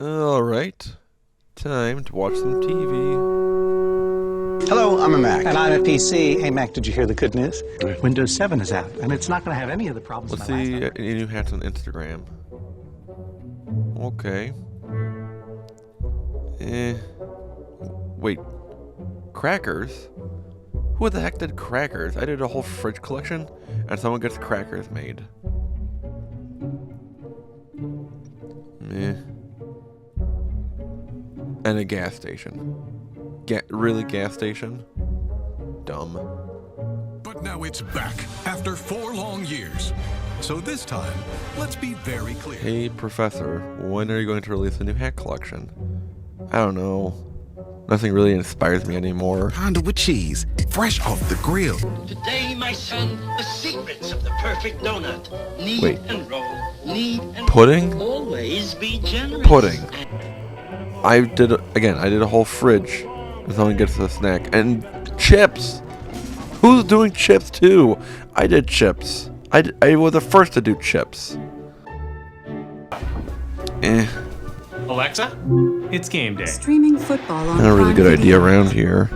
Alright, time to watch some TV. Hello, I'm a Mac. And I'm a PC. Hey, Mac, did you hear the good news? Windows 7 is out, and it's not going to have any of the problems. Let's see any new hats on Instagram. Okay. Wait. Crackers? Who the heck did crackers? I did a whole fridge collection, and someone gets crackers made. Meh. And a gas station. Really gas station? Dumb. But now it's back after 4 long years. So this time, let's be very clear. Hey, Professor, when are you going to release a new hat collection? I don't know. Nothing really inspires me anymore. Honda with cheese, fresh off the grill. Today, my son, the secrets of the perfect donut. Knead Wait. and roll, knead and Pudding? always be generous. Pudding. I did a whole fridge, and someone gets a snack. And chips! Who's doing chips too? I did chips. I was the first to do chips. Alexa, it's game day. Streaming football on Not a really Prime good idea Video. around here.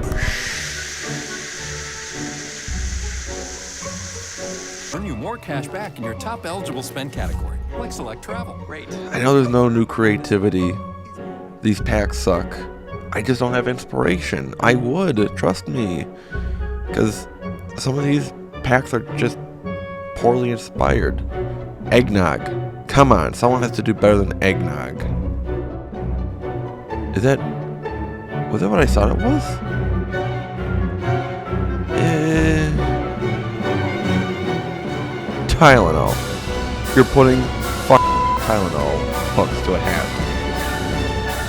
Earn you more cash back in your top eligible spend category, like select travel. Great. I know there's no new creativity. These packs suck. I just don't have inspiration. I would, trust me. Because some of these packs are just poorly inspired. Eggnog. Come on, someone has to do better than eggnog. Was that what I thought it was? Tylenol. You're putting Tylenol hooks to a hat.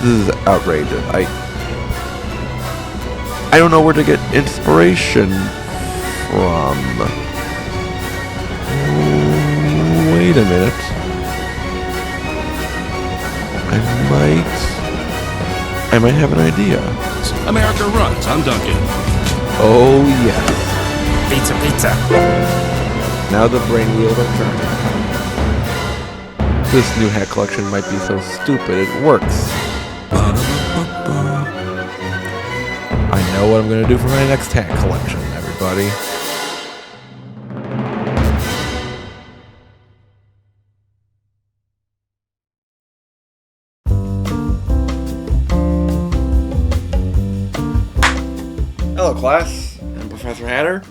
This is outrageous. I don't know where to get inspiration from. Wait a minute. I might have an idea. America runs. I'm Duncan. Oh yes. Pizza. Now the brain wheels are turning. This new hat collection might be so stupid it works. I know what I'm gonna do for my next hat collection, everybody. Hello class, I'm Professor Hatter.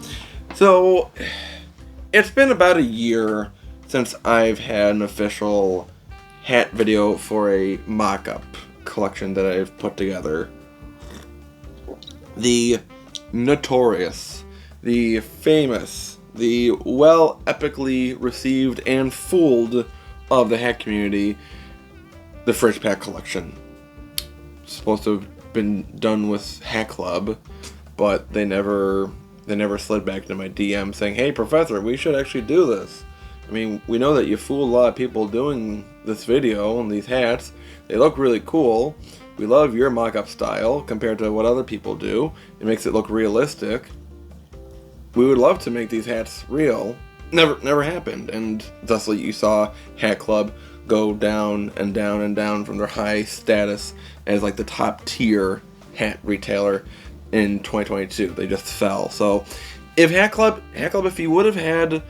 So, it's been about a year since I've had an official hat video for a mock-up collection that I've put together. The notorious, the famous, the well epically received and fooled of the hat community, the Fridge Pack collection. It's supposed to have been done with Hat Club, but they never slid back into my DM saying, "Hey, Professor, we should actually do this. I mean, we know that you fooled a lot of people doing this video and these hats. They look really cool. We love your mock-up style compared to what other people do. It makes it look realistic. We would love to make these hats real." Never happened, and thusly you saw Hat Club go down and down and down from their high status as like the top tier hat retailer in 2022. They just fell. So if Hat Club, if you would have had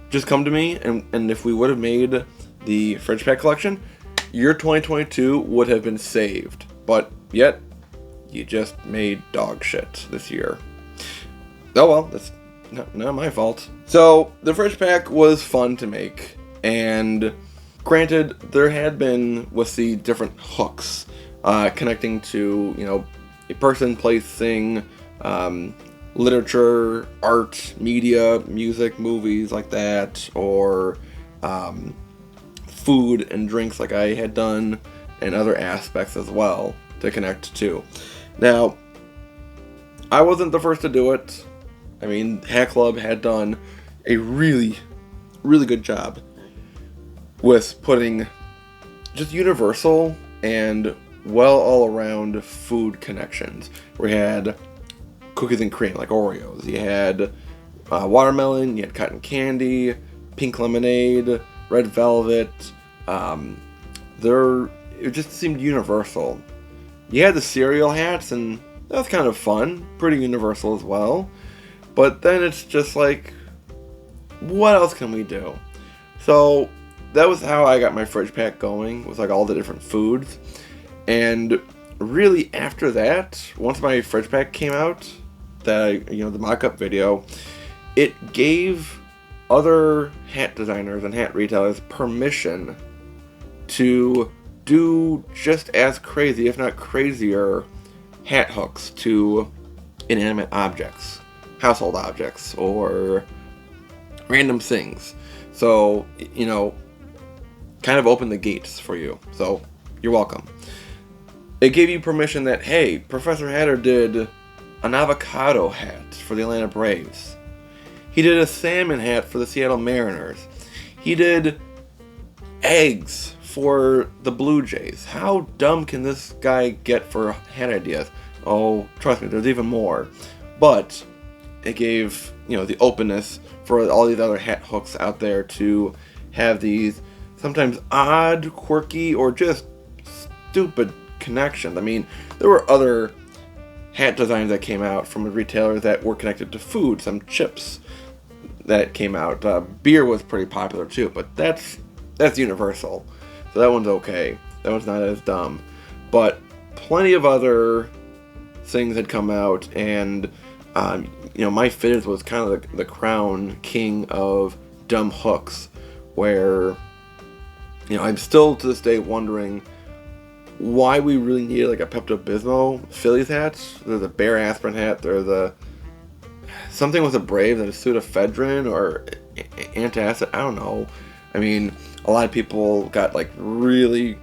just come to me and if we would have made the Fridge Pack collection, your 2022 would have been saved. But yet, you just made dog shit this year. Oh well, that's not my fault. So, the Fridge Pack was fun to make, and granted, there had been, with the different hooks, connecting to, a person, place, thing, literature, art, media, music, movies like that, or food and drinks like I had done, and other aspects as well to connect to. Now, I wasn't the first to do it. I mean, Hat Club had done a really, really good job with putting just universal and well all-around food connections. We had cookies and cream, like Oreos. You had watermelon, you had cotton candy, pink lemonade, red velvet. There it just seemed universal. You had the cereal hats, and that was kind of fun, pretty universal as well. But then it's just like, what else can we do? So that was how I got my fridge pack going, with like all the different foods. And really after that, once my fridge pack came out, the mock-up video, it gave other hat designers and hat retailers permission to do just as crazy, if not crazier, hat hooks to inanimate objects, household objects, or random things. So, kind of opened the gates for you. So, you're welcome. It gave you permission that, hey, Professor Hatter did an avocado hat for the Atlanta Braves. He did a salmon hat for the Seattle Mariners. He did eggs for the Blue Jays. How dumb can this guy get for hat ideas? Oh, trust me, there's even more. But it gave, the openness for all these other hat hooks out there to have these sometimes odd, quirky, or just stupid connections. I mean, there were other hat designs that came out from a retailer that were connected to food, some chips that came out. Beer was pretty popular too, but that's universal. So that one's okay. That one's not as dumb. But plenty of other things had come out, and My Fitteds was kind of the crown king of dumb hooks, where I'm still to this day wondering why we really needed like a Pepto-Bismol Phillies hat. There's a Bear Aspirin hat. There's something with a Brave, that is pseudoephedrine or antacid. I don't know. I mean, a lot of people got like really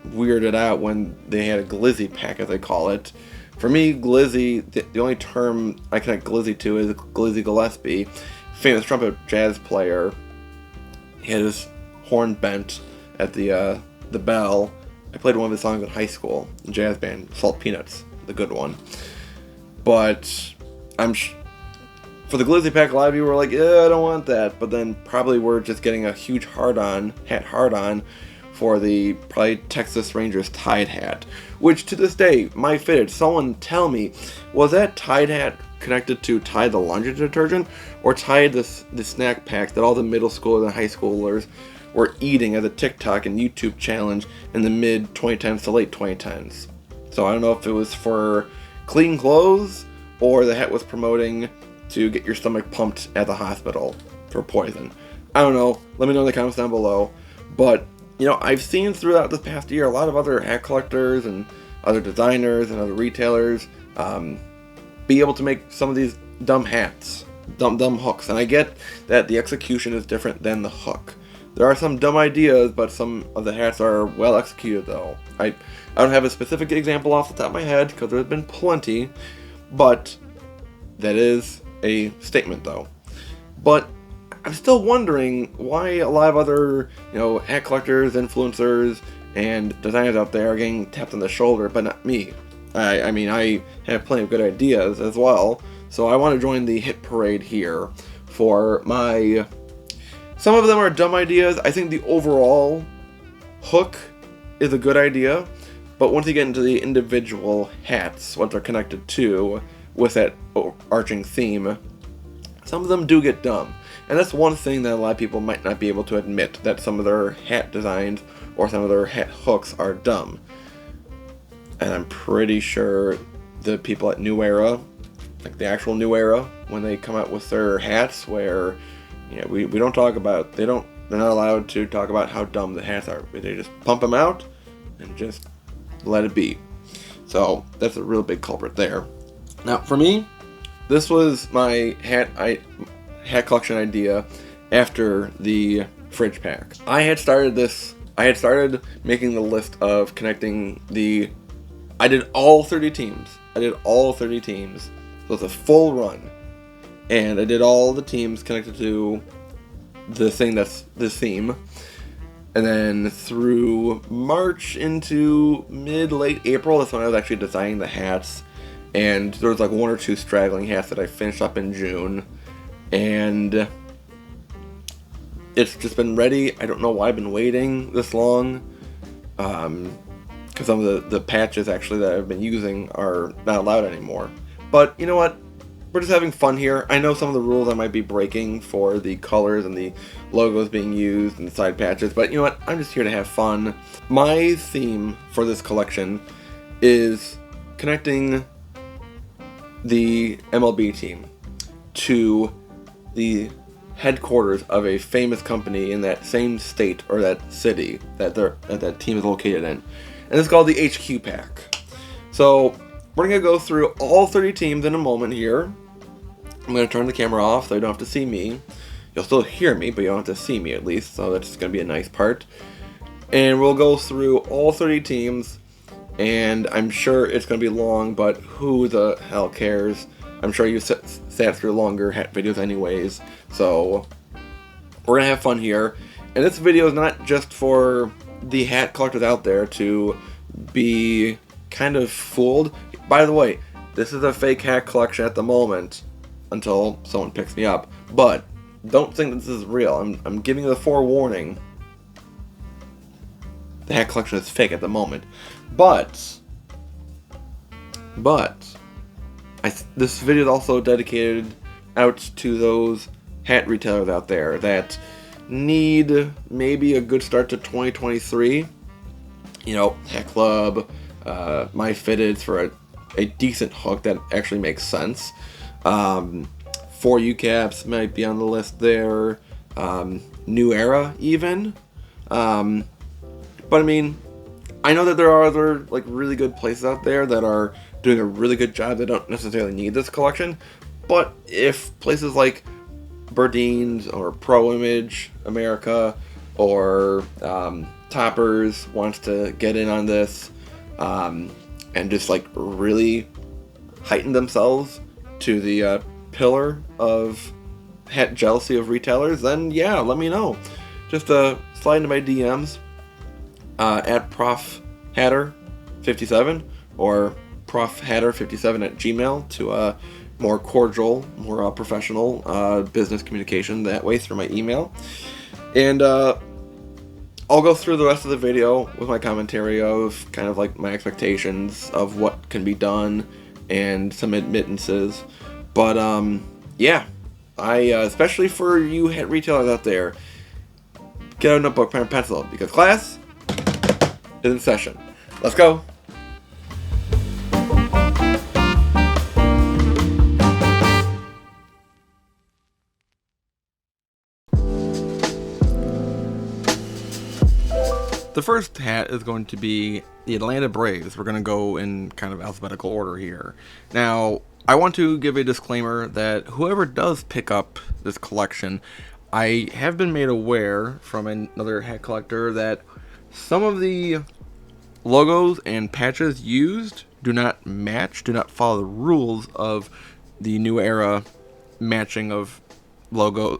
weirded out when they had a glizzy pack, as they call it. For me, glizzy, the only term I connect glizzy to is Glizzy Gillespie, famous trumpet jazz player. He had his horn bent at the bell. I played one of his songs in high school, in jazz band, Salt Peanuts, the good one. But for the glizzy pack, a lot of you were like, yeah, I don't want that. But then probably we're just getting a huge hat hard-on for the probably Texas Rangers Tide hat, which to this day, My Fitted, someone tell me, was that Tide hat connected to Tide the laundry detergent, or Tide the snack pack that all the middle schoolers and high schoolers were eating as a TikTok and YouTube challenge in the mid 2010s to late 2010s. So I don't know if it was for clean clothes, or the hat was promoting to get your stomach pumped at the hospital for poison. I don't know. Let me know in the comments down below. But I've seen throughout this past year a lot of other hat collectors and other designers and other retailers be able to make some of these dumb hats, dumb hooks. And I get that the execution is different than the hook. There are some dumb ideas, but some of the hats are well executed though. I don't have a specific example off the top of my head, because there's been plenty, but that is a statement though. But I'm still wondering why a lot of other, hat collectors, influencers, and designers out there are getting tapped on the shoulder, but not me. I mean, I have plenty of good ideas as well, so I want to join the hit parade here for my... Some of them are dumb ideas. I think the overall hook is a good idea, but once you get into the individual hats, what they're connected to, with that arching theme, some of them do get dumb. And that's one thing that a lot of people might not be able to admit, that some of their hat designs or some of their hat hooks are dumb. And I'm pretty sure the people at New Era, like the actual New Era, when they come out with their hats, where we don't talk about, they're not allowed to talk about how dumb the hats are. They just pump them out and just let it be. So that's a real big culprit there. Now for me, this was my hat collection idea after the fridge pack. I had started making the list of connecting I did all 30 teams. So it's a full run. And I did all the teams connected to the thing that's the theme. And then through March into late April, that's when I was actually designing the hats. And there was like one or two straggling hats that I finished up in June. And it's just been ready. I don't know why I've been waiting this long. because some of the patches actually that I've been using are not allowed anymore. But you know what? We're just having fun here. I know some of the rules I might be breaking for the colors and the logos being used and the side patches, but you know what? I'm just here to have fun. My theme for this collection is connecting the MLB team to the headquarters of a famous company in that same state or that city that that team is located in. And it's called the HQ Pack. So we're going to go through all 30 teams in a moment here. I'm going to turn the camera off so you don't have to see me. You'll still hear me, but you don't have to see me at least, so that's going to be a nice part. And we'll go through all 30 teams, and I'm sure it's going to be long, but who the hell cares? I'm sure you sat through longer hat videos anyways, so we're going to have fun here. And this video is not just for the hat collectors out there to be kind of fooled. By the way, this is a fake hat collection at the moment, until someone picks me up. But don't think this is real. I'm giving you the forewarning. The hat collection is fake at the moment. But this video is also dedicated out to those hat retailers out there that need maybe a good start to 2023. You know, Hat Club, My Fitteds for a decent hook that actually makes sense. 4U caps might be on the list there. New Era even. But I mean, I know that there are other like really good places out there that are doing a really good job that don't necessarily need this collection. But if places like Berdeen's or Pro Image America or Toppers wants to get in on this and just like really heighten themselves to the pillar of hat jealousy of retailers, then yeah, let me know. Just slide into my DMs at Prof Hattar 57 or Prof Hattar 57 at Gmail to more cordial, more professional business communication that way through my email. And I'll go through the rest of the video with my commentary of kind of like my expectations of what can be done and some admittances. But yeah, especially for you hat retailers out there, get out a notebook, pen, and pencil, because class is in session. Let's go. The first hat is going to be the Atlanta Braves. We're going to go in kind of alphabetical order here. Now, I want to give a disclaimer that whoever does pick up this collection, I have been made aware from another hat collector that some of the logos and patches used do not match, do not follow the rules of the New Era matching of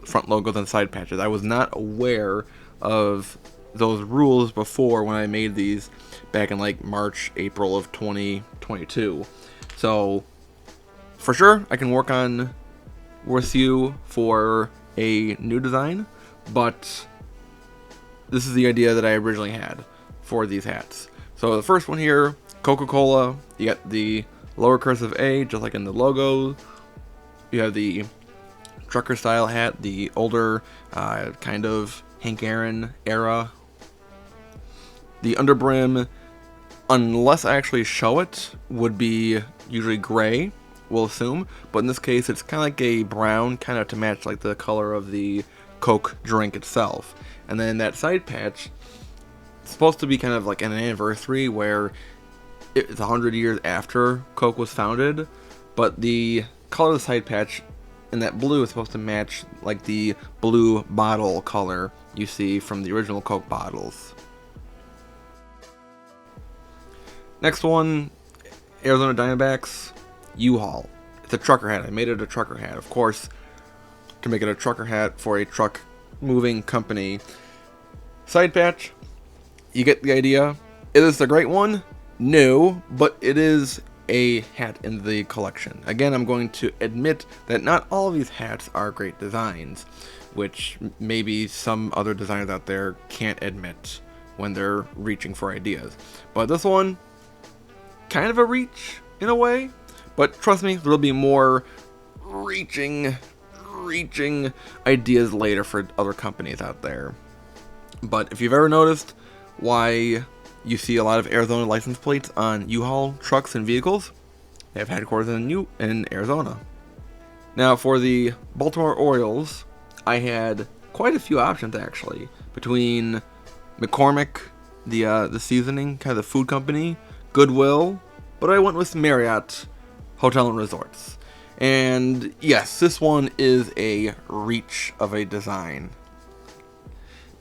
front logos and side patches. I was not aware of those rules before when I made these back in like March, April of 2022. So for sure I can work on with you for a new design, but this is the idea that I originally had for these hats. So the first one here, Coca-Cola, you got the lower cursive A just like in the logo. You have the trucker style hat, the older kind of Hank Aaron era. The underbrim, unless I actually show it, would be usually gray, we'll assume. But in this case, it's kind of like a brown, kind of to match like the color of the Coke drink itself. And then that side patch, it's supposed to be kind of like an anniversary where it's 100 years after Coke was founded. But the color of the side patch in that blue is supposed to match like the blue bottle color you see from the original Coke bottles. Next one, Arizona Diamondbacks, U-Haul. It's a trucker hat. I made it a trucker hat. Of course, to make it a trucker hat for a truck moving company. Side patch, you get the idea. Is this a great one? No, but it is a hat in the collection. Again, I'm going to admit that not all of these hats are great designs, which maybe some other designers out there can't admit. when they're reaching for ideas. But this one, kind of a reach in a way, but trust me, there'll be more reaching ideas later for other companies out there. But if you've ever noticed why you see a lot of Arizona license plates on U-Haul trucks and vehicles, they have headquarters in Arizona. Now for the Baltimore Orioles, I had quite a few options actually, between McCormick, the seasoning, kind of the food company, Goodwill, but I went with Marriott Hotel and Resorts. And yes, this one is a reach of a design,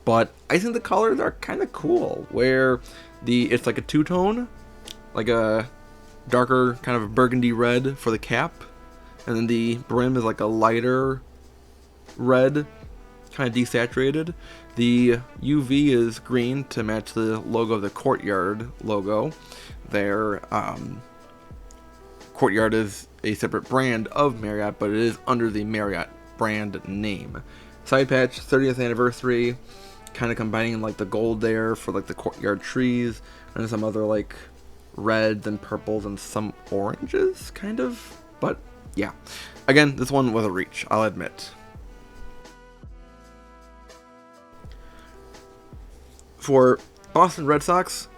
but I think the colors are kind of cool, where it's like a two-tone, like a darker kind of a burgundy red for the cap, and then the brim is like a lighter red, kind of desaturated. The UV is green to match the logo of the Courtyard logo. Their Courtyard is a separate brand of Marriott, but it is under the Marriott brand name. Side patch, 30th anniversary, kind of combining like the gold there for like the Courtyard trees, and some other like reds and purples and some oranges, kind of. But yeah, again, this one was a reach, I'll admit. For Boston Red Sox,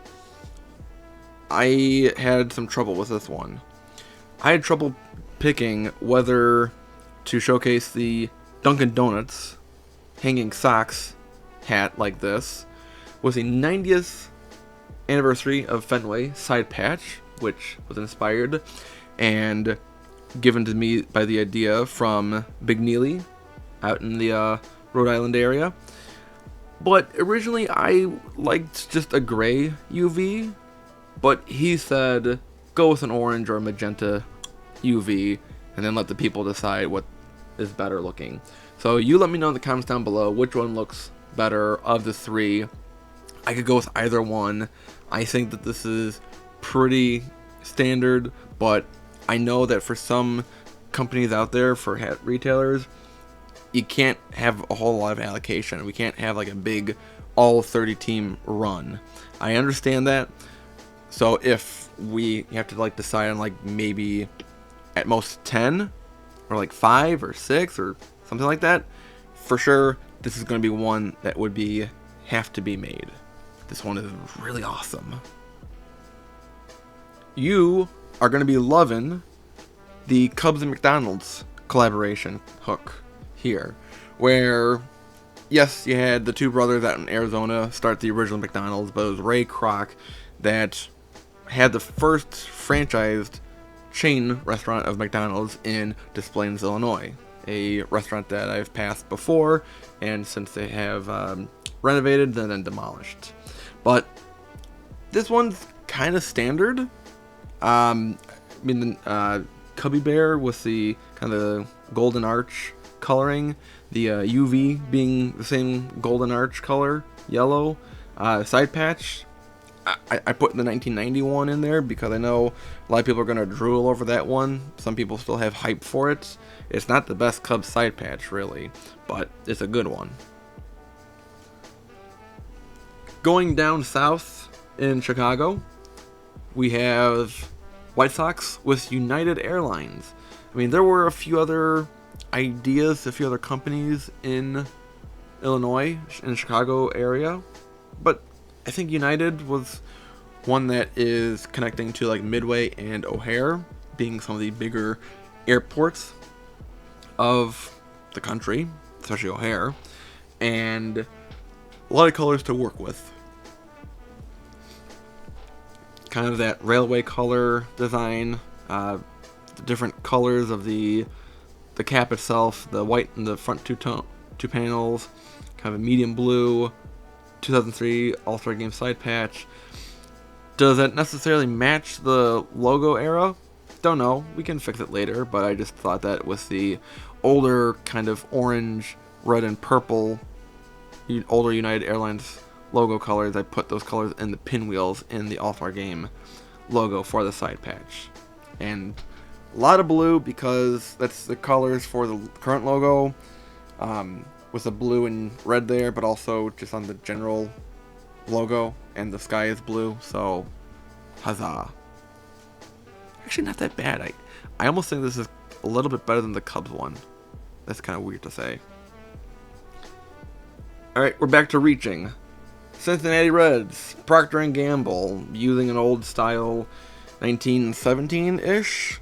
I had some trouble with this one. I had trouble picking whether to showcase the Dunkin' Donuts hanging socks hat like this with the 90th anniversary of Fenway side patch, which was inspired and given to me by the idea from Big Neely out in the Rhode Island area. But originally I liked just a gray UV, but he said go with an orange or a magenta UV and then let the people decide what is better looking. So you let me know in the comments down below which one looks better of the three. I could go with either one. I think that this is pretty standard, but I know that for some companies out there, for hat retailers, you can't have a whole lot of allocation. We can't have like a big all 30 team run. I understand that. So if we have to like decide on like maybe at most 10 or like 5 or 6 or something like that, for sure this is going to be one that would have to be made. This one is really awesome. You are going to be loving the Cubs and McDonald's collaboration hook here, where yes, you had the two brothers out in Arizona start the original McDonald's, but it was Ray Kroc that had the first franchised chain restaurant of McDonald's in Des Plaines, Illinois, a restaurant that I've passed before, and since they have renovated and then demolished. But this one's kind of standard. I mean, Cubby Bear with the kind of golden arch coloring, the UV being the same golden arch color, yellow. Side patch, I put the 1991 in there because I know a lot of people are going to drool over that one. Some people still have hype for it. It's not the best Cubs side patch, really, but it's a good one. Going down south in Chicago, we have White Sox with United Airlines. I mean, there were a few other ideas, a few other companies in Illinois, in the Chicago area, but I think United was one that is connecting to like Midway and O'Hare, being some of the bigger airports of the country, especially O'Hare, and a lot of colors to work with. Kind of that railway color design, the different colors of the cap itself, the white in the front two panels, kind of a medium blue, 2003 All-Star Game side patch. Does that necessarily match the logo era? Don't know. We can fix it later, but I just thought that with the older kind of orange, red, and purple, older United Airlines logo colors, I put those colors in the pinwheels in the All-Star Game logo for the side patch. And a lot of blue because that's the colors for the current logo, with the blue and red there, but also just on the general logo, and the sky is blue, so huzzah. Actually, not that bad. I almost think this is a little bit better than the Cubs one. That's kind of weird to say. Alright, we're back to reaching. Cincinnati Reds, Procter & Gamble, using an old style 1917-ish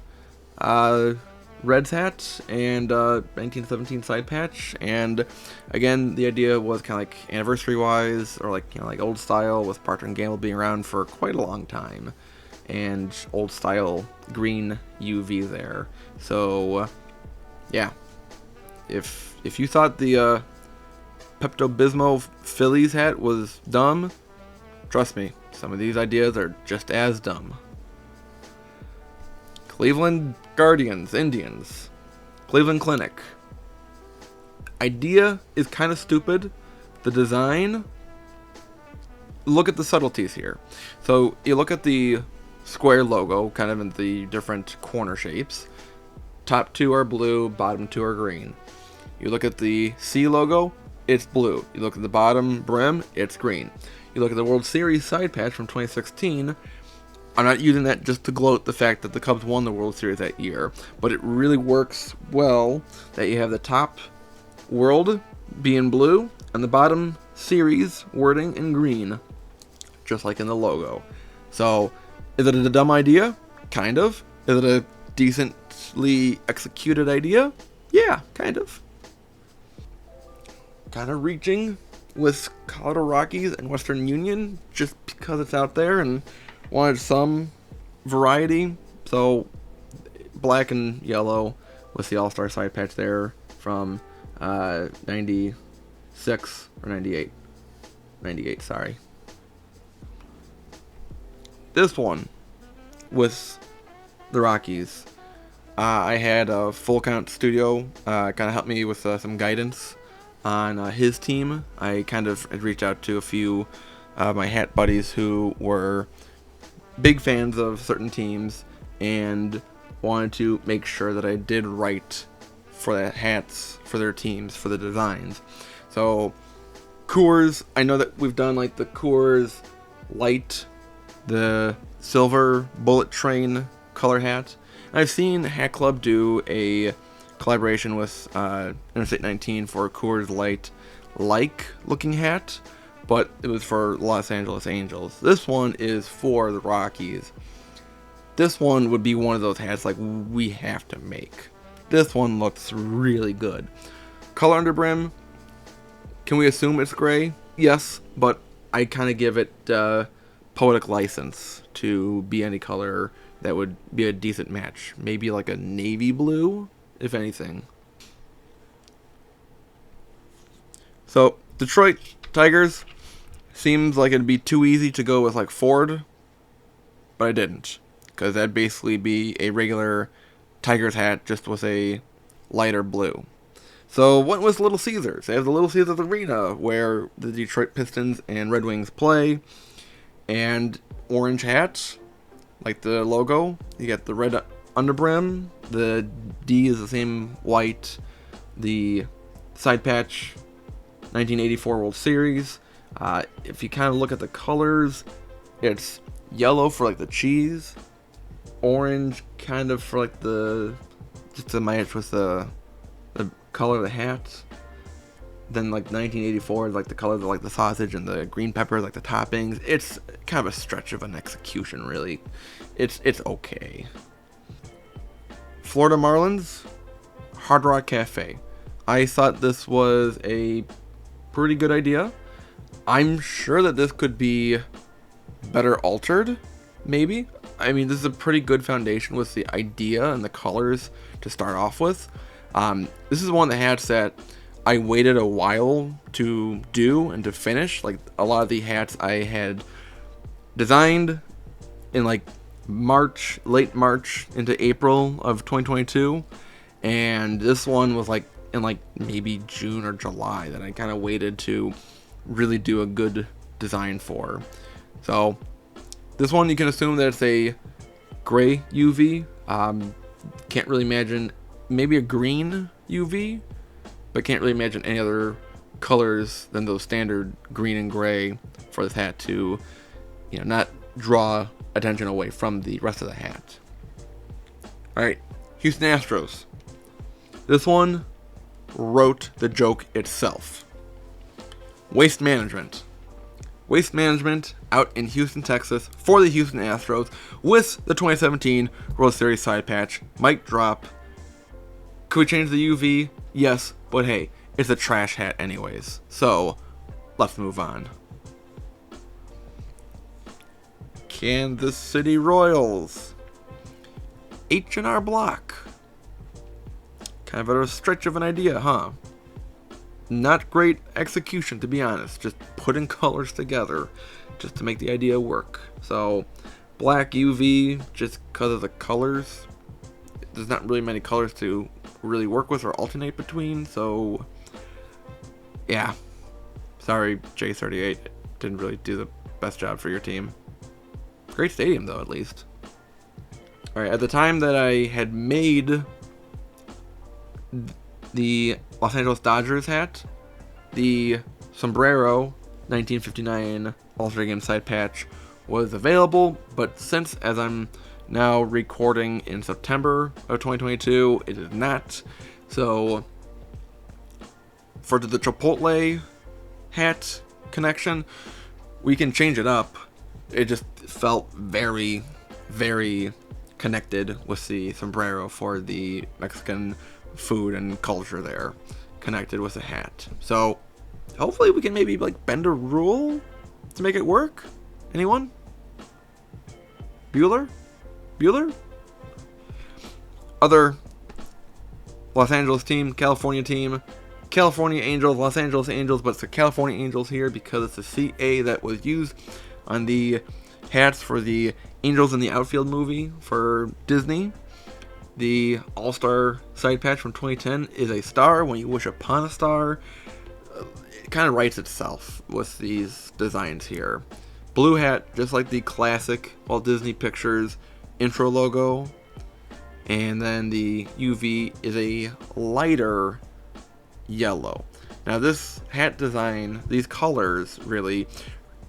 Reds hat and 1917 side patch. And again, the idea was kind of like anniversary-wise, or like, you know, like old style, with Procter & Gamble being around for quite a long time. And old style green UV there. So, yeah. If you thought the Pepto-Bismol Phillies hat was dumb, trust me, some of these ideas are just as dumb. Cleveland Guardians, Indians, Cleveland Clinic. Idea is kind of stupid. The design, look at the subtleties here. So you look at the square logo, kind of in the different corner shapes. Top two are blue, bottom two are green. You look at the C logo, it's blue. You look at the bottom brim, it's green. You look at the World Series side patch from 2016. I'm not using that just to gloat the fact that the Cubs won the World Series that year, but it really works well that you have the top World being blue and the bottom Series wording in green, just like in the logo. So, is it a dumb idea? Kind of. Is it a decently executed idea? Yeah, kind of. Kind of reaching with Colorado Rockies and Western Union just because it's out there and wanted some variety. So black and yellow with the All-Star side patch there from 96 or 98. 98, sorry. This one with the Rockies, I had a Full Count Studio kind of help me with some guidance on his team. I kind of had reached out to a few my hat buddies who were big fans of certain teams and wanted to make sure that I did right for the hats, for their teams, for the designs. So Coors, I know that we've done like the Coors Light, the silver bullet train color hat. I've seen Hat Club do a collaboration with Interstate 19 for Coors Light like looking hat, but it was for Los Angeles Angels. This one is for the Rockies. This one would be one of those hats like we have to make. This one looks really good. Color under brim, can we assume it's gray? Yes, but I kind of give it poetic license to be any color that would be a decent match. Maybe like a navy blue, if anything. So, Detroit Tigers, seems like it'd be too easy to go with like Ford, but I didn't, because that'd basically be a regular Tigers hat just with a lighter blue. So went with Little Caesars. They have the Little Caesars Arena where the Detroit Pistons and Red Wings play, and orange hats, like the logo. You got the red underbrim. The D is the same white. The side patch, 1984 World Series. If you kind of look at the colors, it's yellow for like the cheese, orange kind of for like the, just to match with the color of the hat. Then like 1984 is like the colors of like the sausage, and the green pepper like the toppings. It's kind of a stretch of an execution, really. It's okay. Florida Marlins, Hard Rock Cafe. I thought this was a pretty good idea. I'm sure that this could be better altered, maybe. I mean, this is a pretty good foundation with the idea and the colors to start off with. This is one of the hats that I waited a while to do and to finish. Like a lot of the hats I had designed in like March, late March into April of 2022, and this one was like in like maybe June or July that I kind of waited to really do a good design for. So this one, you can assume that it's a gray UV. Can't really imagine, maybe a green UV, but can't really imagine any other colors than those standard green and gray for this hat to, not draw attention away from the rest of the hat. All right, Houston Astros. This one wrote the joke itself. Waste Management. Waste Management out in Houston, Texas for the Houston Astros with the 2017 World Series side patch. Mic drop. Could we change the UV? Yes, but hey, it's a trash hat anyways. So, let's move on. Kansas City Royals. H&R Block. Kind of a stretch of an idea, huh? Not great execution, to be honest. Just putting colors together just to make the idea work. So, black UV, just because of the colors. There's not really many colors to really work with or alternate between. So, yeah. Sorry, J38. Didn't really do the best job for your team. Great stadium, though, at least. Alright, at the time that I had made the Los Angeles Dodgers hat, the Sombrero 1959 All-Star Game side patch was available, but since, as I'm now recording in September of 2022, it is not. So, for the Chipotle hat connection, we can change it up. It just felt very, very connected with the sombrero for the Mexican food and culture there, connected with the hat. So hopefully we can maybe like bend a rule to make it work. Anyone? Bueller? Other Los Angeles team, California team, California Angels, Los Angeles Angels, but it's the California Angels here because it's the CA that was used on the hats for the Angels in the Outfield movie for Disney. The All-Star side patch from 2010 is a star. When you wish upon a star, it kind of writes itself with these designs here. Blue hat, just like the classic Walt Disney Pictures intro logo. And then the UV is a lighter yellow. Now this hat design, these colors really,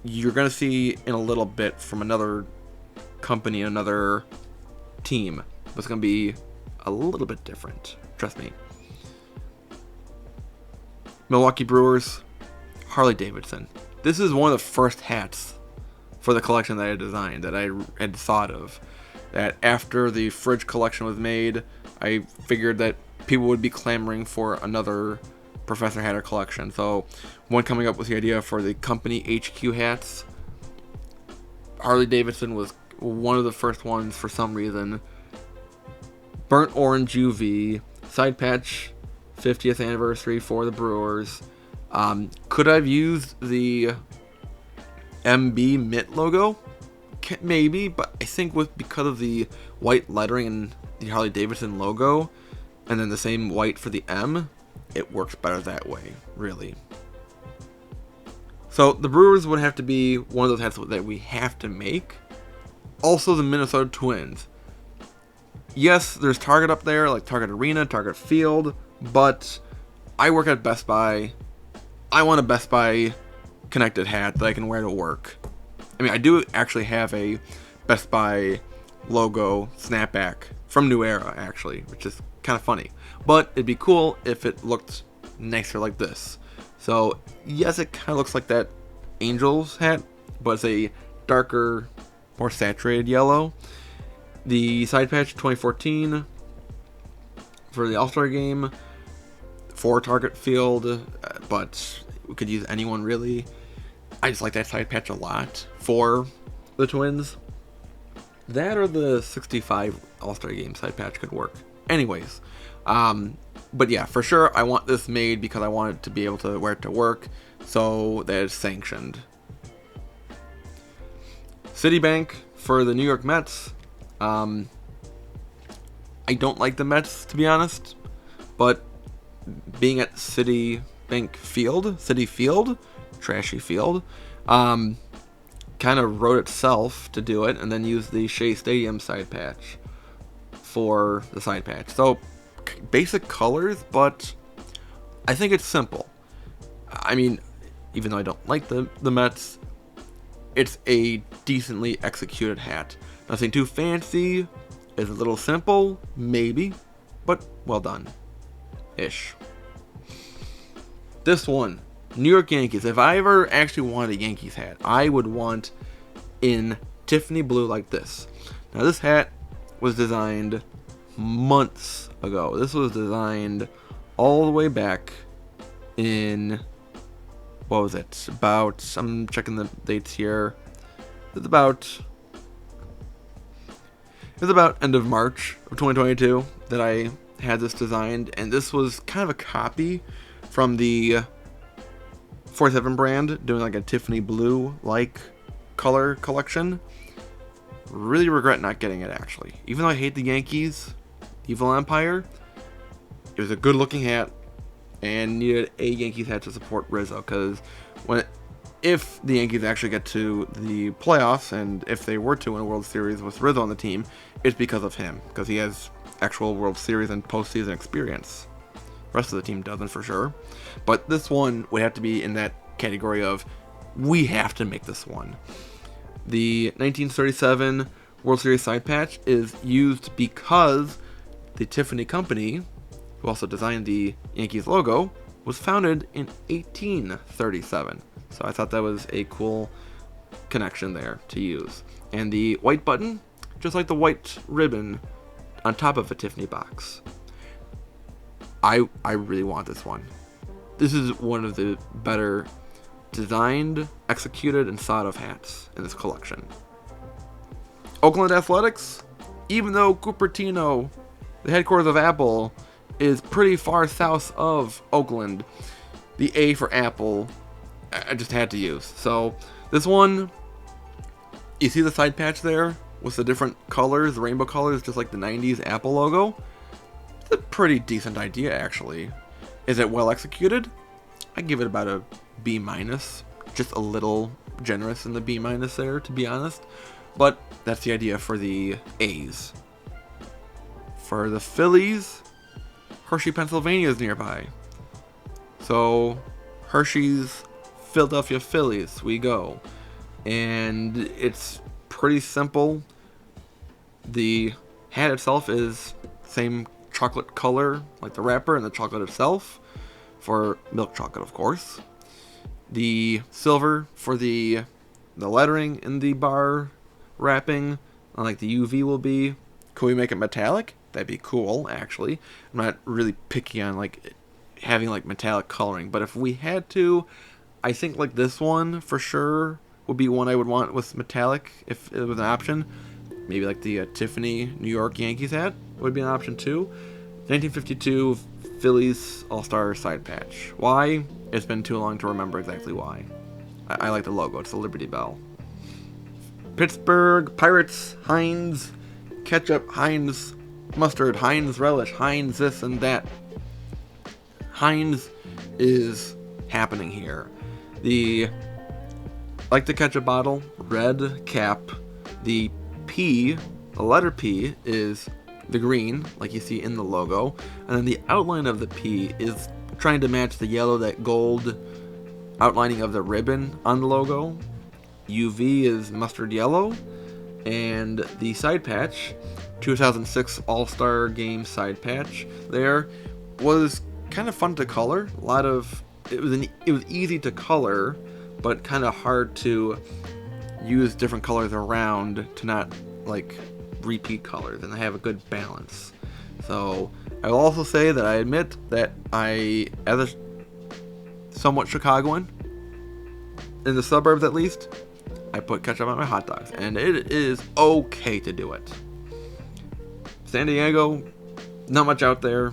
you're going to see in a little bit from another company, another team. It's going to be a little bit different. Trust me. Milwaukee Brewers, Harley Davidson. This is one of the first hats for the collection that I designed, that I had thought of. That after the fridge collection was made, I figured that people would be clamoring for another Professor Hatter collection. So, one coming up with the idea for the company HQ hats. Harley Davidson was one of the first ones for some reason. Burnt orange UV, side patch, 50th anniversary for the Brewers. Could I have used the MB Mitt logo? Maybe, but I think because of the white lettering and the Harley Davidson logo, and then the same white for the M, it works better that way, really. So the Brewers would have to be one of those hats that we have to make. Also the Minnesota Twins. Yes, there's Target up there, like Target Arena, Target Field, but I work at Best Buy. I want a Best Buy connected hat that I can wear to work. I mean, I do actually have a Best Buy logo snapback from New Era, actually, which is kind of funny. But it'd be cool if it looked nicer like this. So, yes, it kind of looks like that Angels hat, but it's a darker, more saturated yellow. The side patch 2014 for the All-Star game for Target Field, but we could use anyone really. I just like that side patch a lot for the Twins. That or the 65 All-Star game side patch could work. Anyways, but yeah, for sure I want this made because I want it to be able to wear it to work, so that it's sanctioned. Citibank for the New York Mets. I don't like the Mets, to be honest, but being at Citi Field, trashy field, kind of wrote itself to do it, and then used the Shea Stadium side patch for the side patch. So basic colors, but I think it's simple. I mean, even though I don't like the Mets, it's a decently executed hat. Nothing too fancy. It's a little simple, maybe, but well done. Ish. This one, New York Yankees. If I ever actually wanted a Yankees hat, I would want in Tiffany blue like this. Now this hat was designed months ago. This was designed all the way back in, what was it? About, I'm checking the dates here. It was about end of March of 2022 that I had this designed, and this was kind of a copy from the 47 brand, doing like a Tiffany blue like color collection. Really regret not getting it, actually. Even though I hate the Yankees, Evil Empire, it was a good looking hat and needed a Yankees hat to support Rizzo, because if the Yankees actually get to the playoffs, and if they were to win a World Series with Rizzo on the team, it's because of him, because he has actual World Series and postseason experience. The rest of the team doesn't, for sure. But this one would have to be in that category of, we have to make this one. The 1937 World Series side patch is used because the Tiffany Company, who also designed the Yankees logo, was founded in 1837. So I thought that was a cool connection there to use. And the white button, just like the white ribbon on top of a Tiffany box. I really want this one. This is one of the better designed, executed, and thought of hats in this collection. Oakland Athletics, even though Cupertino, the headquarters of Apple, is pretty far south of Oakland, the A for Apple, I just had to use. So this one, you see the side patch there with the different colors, the rainbow colors, just like the 90s Apple logo. It's a pretty decent idea, actually. Is it well executed? I give it about a B-, just a little generous in the B- there, to be honest. But that's the idea for the A's. For the Phillies, Hershey, Pennsylvania is nearby. So Hershey's Philadelphia Phillies, we go. And it's pretty simple. The hat itself is same chocolate color like the wrapper and the chocolate itself, for milk chocolate, of course. The silver for the lettering in the bar wrapping, like the UV will be. Could we make it metallic? That'd be cool, actually. I'm not really picky on like having like metallic coloring, but if we had to, I think like this one for sure would be one I would want with metallic if it was an option. Maybe like the Tiffany New York Yankees hat would be an option too. 1952 Phillies All-Star side patch. Why? It's been too long to remember exactly why. I like the logo. It's the Liberty Bell. Pittsburgh Pirates, Heinz ketchup, Heinz mustard, Heinz relish, Heinz this and that. Heinz is happening here. Like the ketchup bottle, red cap. The P, the letter P, is the green, like you see in the logo. And then the outline of the P is trying to match the yellow, that gold outlining of the ribbon on the logo. UV is mustard yellow. And the side patch, 2006 All-Star Game side patch there, was kind of fun to color. It was easy to color, but kind of hard to use different colors around to not like repeat colors and have a good balance. So I will also say that I admit that I, as a somewhat Chicagoan, in the suburbs at least, I put ketchup on my hot dogs, and it is okay to do it. San Diego, not much out there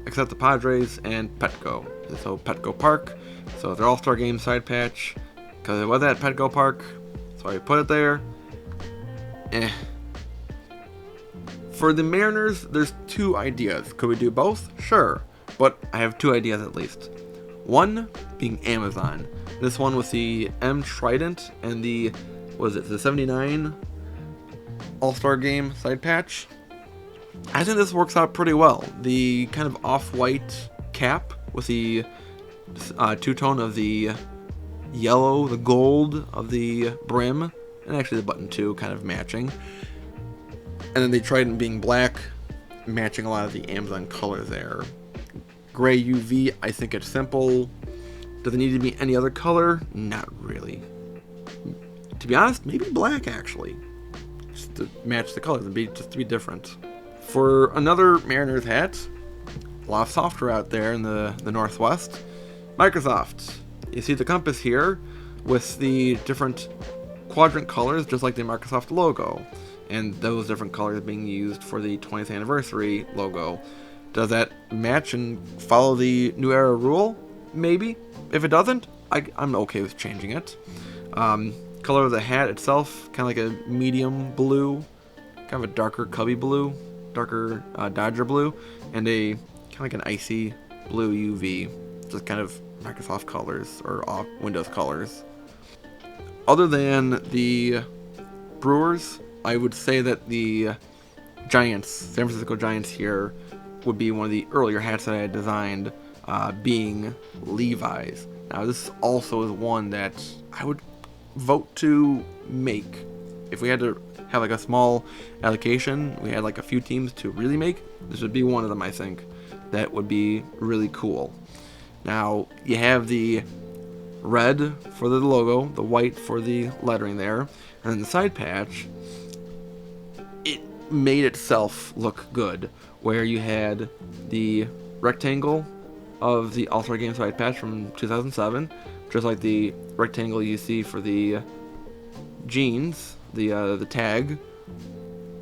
except the Padres and Petco. So Petco Park, so their All-Star Game side patch, because it was at Petco Park, so I put it there. For the Mariners, there's two ideas. Could we do both? Sure, but I have two ideas at least. One being Amazon. This one with the M Trident and the 79 All-Star Game side patch. I think this works out pretty well. The kind of off-white cap with the two-tone of the yellow, the gold of the brim, and actually the button too, kind of matching. And then they tried in being black, matching a lot of the Amazon colors there. Gray UV, I think it's simple. Does it need to be any other color? Not really. To be honest, maybe black actually. Just to match the colors and just to be different. For another Mariners hat, a lot of software out there in the Northwest. Microsoft. You see the compass here with the different quadrant colors, just like the Microsoft logo. And those different colors being used for the 20th anniversary logo. Does that match and follow the New Era rule? Maybe. If it doesn't, I'm okay with changing it. Color of the hat itself, kind of like a medium blue, kind of a darker Cubby blue, darker Dodger blue, and a kind of like an icy blue UV. Just kind of Microsoft colors or Windows colors. Other than the Brewers, I would say that the Giants, San Francisco Giants here, would be one of the earlier hats that I had designed, being Levi's. Now this also is one that I would vote to make. If we had to have like a small allocation, we had like a few teams to really make, this would be one of them, I think, that would be really cool. Now, you have the red for the logo, the white for the lettering there, and then the side patch, it made itself look good, where you had the rectangle of the All-Star Game side patch from 2007, just like the rectangle you see for the jeans, the tag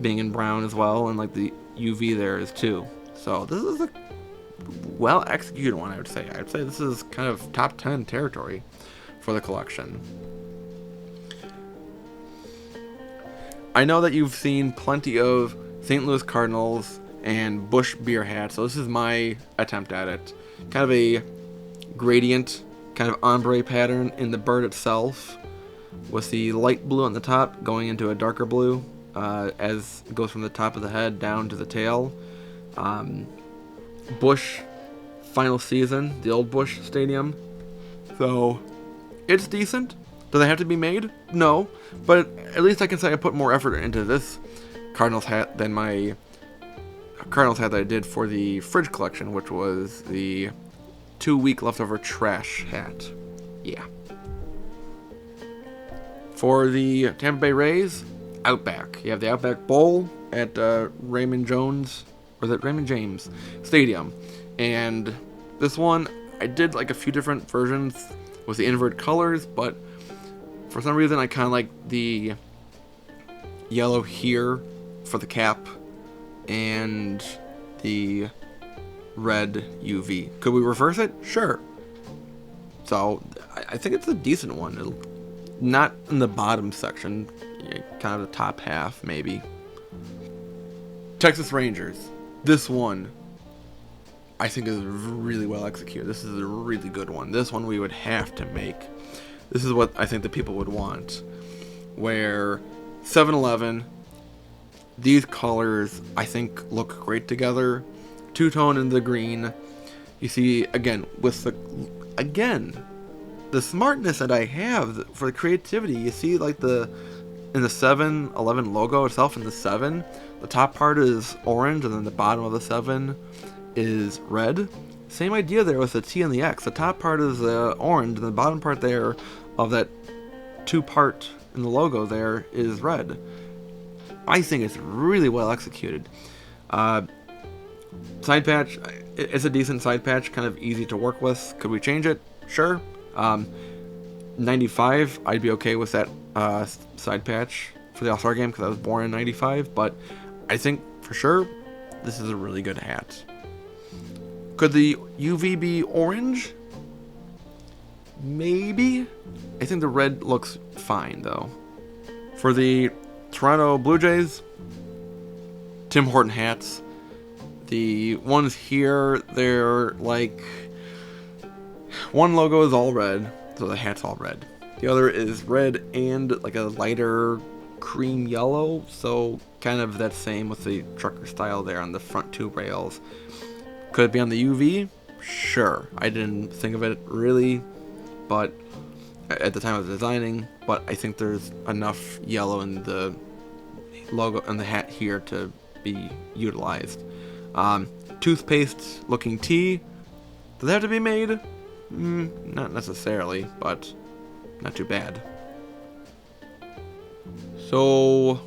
being in brown as well, and like the UV there is too. So this is a well executed one, I would say. I'd say this is kind of top 10 territory for the collection. I know that you've seen plenty of St. Louis Cardinals and Busch beer hats, so this is my attempt at it. Kind of a gradient, kind of ombre pattern in the bird itself, with the light blue on the top going into a darker blue as it goes from the top of the head down to the tail. Busch final season, the old Busch Stadium. So it's decent. Does it have to be made? No, but at least I can say I put more effort into this Cardinals hat than my Cardinals hat that I did for the fridge collection, which was the 2-week leftover trash hat. Yeah. For the Tampa Bay Rays, Outback. You have the Outback Bowl at Raymond James Stadium. And this one, I did like a few different versions with the invert colors, but for some reason I kind of like the yellow here for the cap and the red UV. Could we reverse it? Sure. So I think it's a decent one. Not in the bottom section, kind of the top half maybe. Texas Rangers. This one I think is really well executed. This is a really good one. This one we would have to make. This is what I think the people would want. Where 7-Eleven, these colors I think look great together. Two-tone in the green. You see, again, with the smartness that I have for the creativity. You see like in the 7-Eleven logo itself, in the 7, the top part is orange and then the bottom of the 7 is red. Same idea there with the T and the X. The top part is orange and the bottom part there of that 2-part in the logo there is red. I think it's really well executed. Side patch, it's a decent side patch, kind of easy to work with. Could we change it? Sure. 95, I'd be okay with that side patch for the All-Star Game because I was born in 95, but I think for sure this is a really good hat. Could the UV be orange? Maybe. I think the red looks fine though. For the Toronto Blue Jays, Tim Horton hats. The ones here, they're like, one logo is all red, so the hat's all red. The other is red and like a lighter cream yellow, so kind of that same with the trucker style there on the front 2 rails. Could it be on the UV? Sure. I didn't think of it really, but at the time of designing, but I think there's enough yellow in the logo and the hat here to be utilized. Toothpaste looking tea. Does that have to be made? Not necessarily, but not too bad. So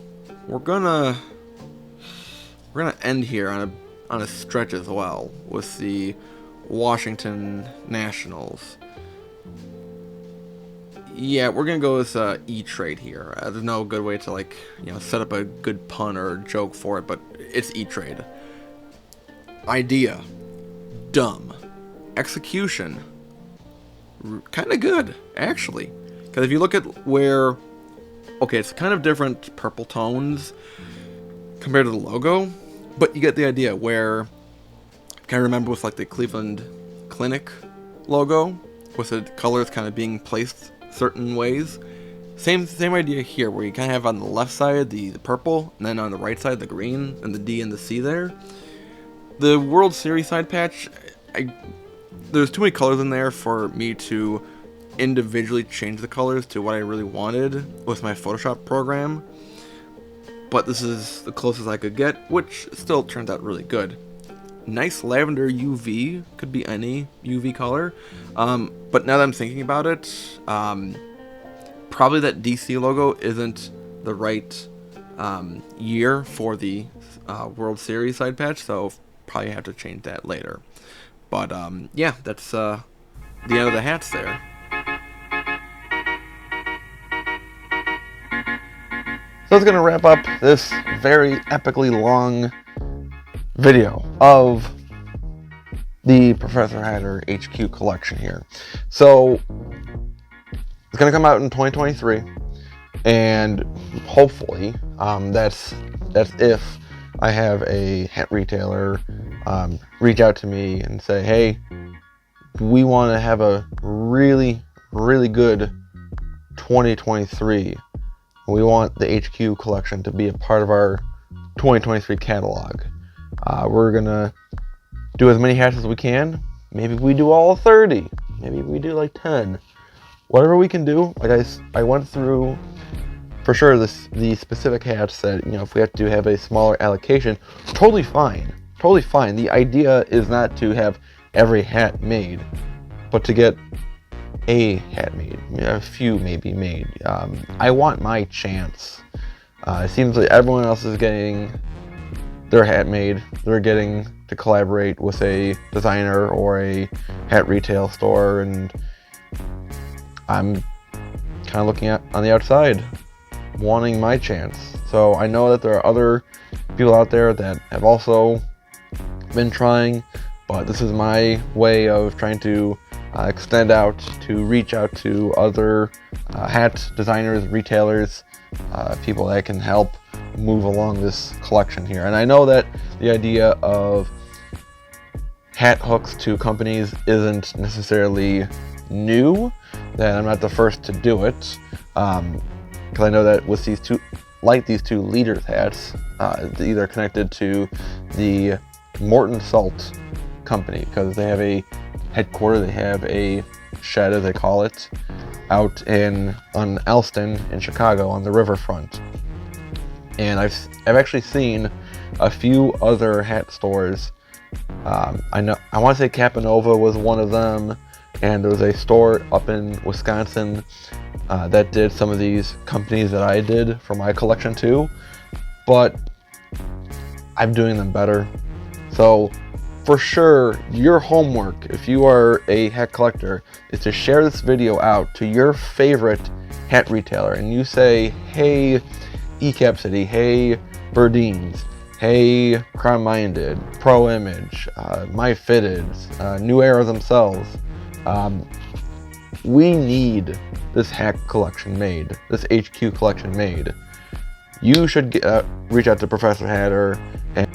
we're gonna end here on a stretch as well with the Washington Nationals. Yeah, we're gonna go with E-Trade here. There's no good way to set up a good pun or joke for it, but it's E-Trade. Idea, dumb. Execution, kind of good actually. Because if you look at where, okay, it's kind of different purple tones compared to the logo, but you get the idea. Where, kind of remember with like the Cleveland Clinic logo, with the colors kind of being placed certain ways. Same idea here, where you kind of have on the left side the purple, and then on the right side the green, and the D and the C there. The World Series side patch, there's too many colors in there for me to individually change the colors to what I really wanted with my Photoshop program. But this is the closest I could get, which still turns out really good. Nice lavender UV, could be any UV color. But now that I'm thinking about it, probably that DC logo isn't the right year for the World Series side patch, so probably have to change that later. But yeah, that's the end of the hats there. So that's going to wrap up this very epically long video of the Professor Hatter HQ collection here. So it's going to come out in 2023, and hopefully that's if I have a hat retailer reach out to me and say, hey, we want to have a really, really good 2023. We want the HQ collection to be a part of our 2023 catalog. We're going to do as many hats as we can. Maybe we do all 30. Maybe we do like 10. Whatever we can do. Like I went through, for sure, the specific hats that, if we have to have a smaller allocation, totally fine. Totally fine. The idea is not to have every hat made, but to get a hat made, a few maybe made. I want my chance. It seems like everyone else is getting their hat made. They're getting to collaborate with a designer or a hat retail store, and I'm kind of looking at on the outside, wanting my chance. So I know that there are other people out there that have also been trying, but this is my way of trying to extend out to reach out to other hat designers, retailers, people that can help move along this collection here. And I know that the idea of hat hooks to companies isn't necessarily new, that I'm not the first to do it, because I know that with these two leaders hats, they're connected to the Morton Salt company, because they have a headquarters, they have a shed, as they call it, out on Elston in Chicago on the riverfront. And I've actually seen a few other hat stores. I want to say Capanova was one of them, and there was a store up in Wisconsin that did some of these companies that I did for my collection too, but I'm doing them better. So for sure, your homework, if you are a hat collector, is to share this video out to your favorite hat retailer, and you say, hey, ECAP City, hey, Burdeen's, hey, Crown Minded, Pro Image, My Fitteds, New Era themselves. We need this hat collection made, this HQ collection made. You should reach out to Professor Hatter and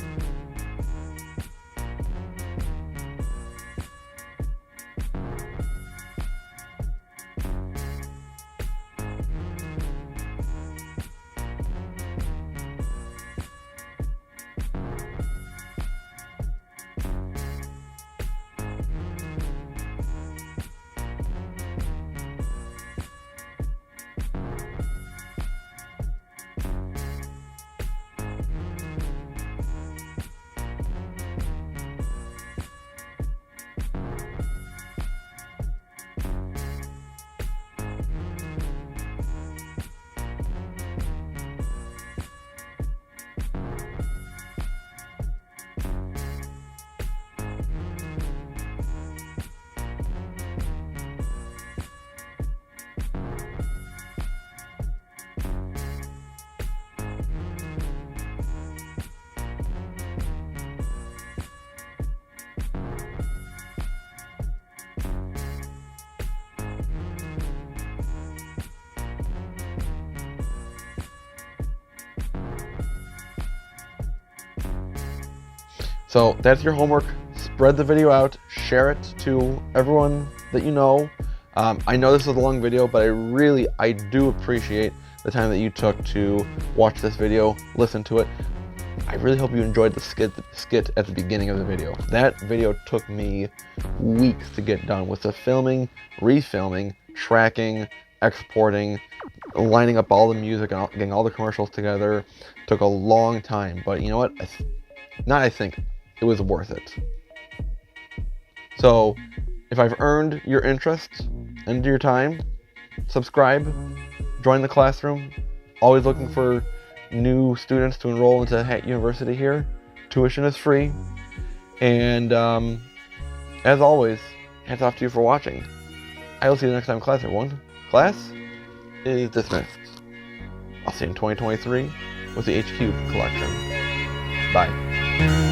So that's your homework. Spread the video out, share it to everyone that you know. I know this is a long video, but I do appreciate the time that you took to watch this video, listen to it. I really hope you enjoyed the skit at the beginning of the video. That video took me weeks to get done with the filming, refilming, tracking, exporting, lining up all the music, and getting all the commercials together. Took a long time, but you know what? I think it was worth it. So, if I've earned your interest and your time, subscribe, join the classroom. Always looking for new students to enroll into Hatt University here. Tuition is free. And as always, hats off to you for watching. I will see you next time in class, everyone. Class is dismissed. I'll see you in 2023 with the HQ collection. Bye.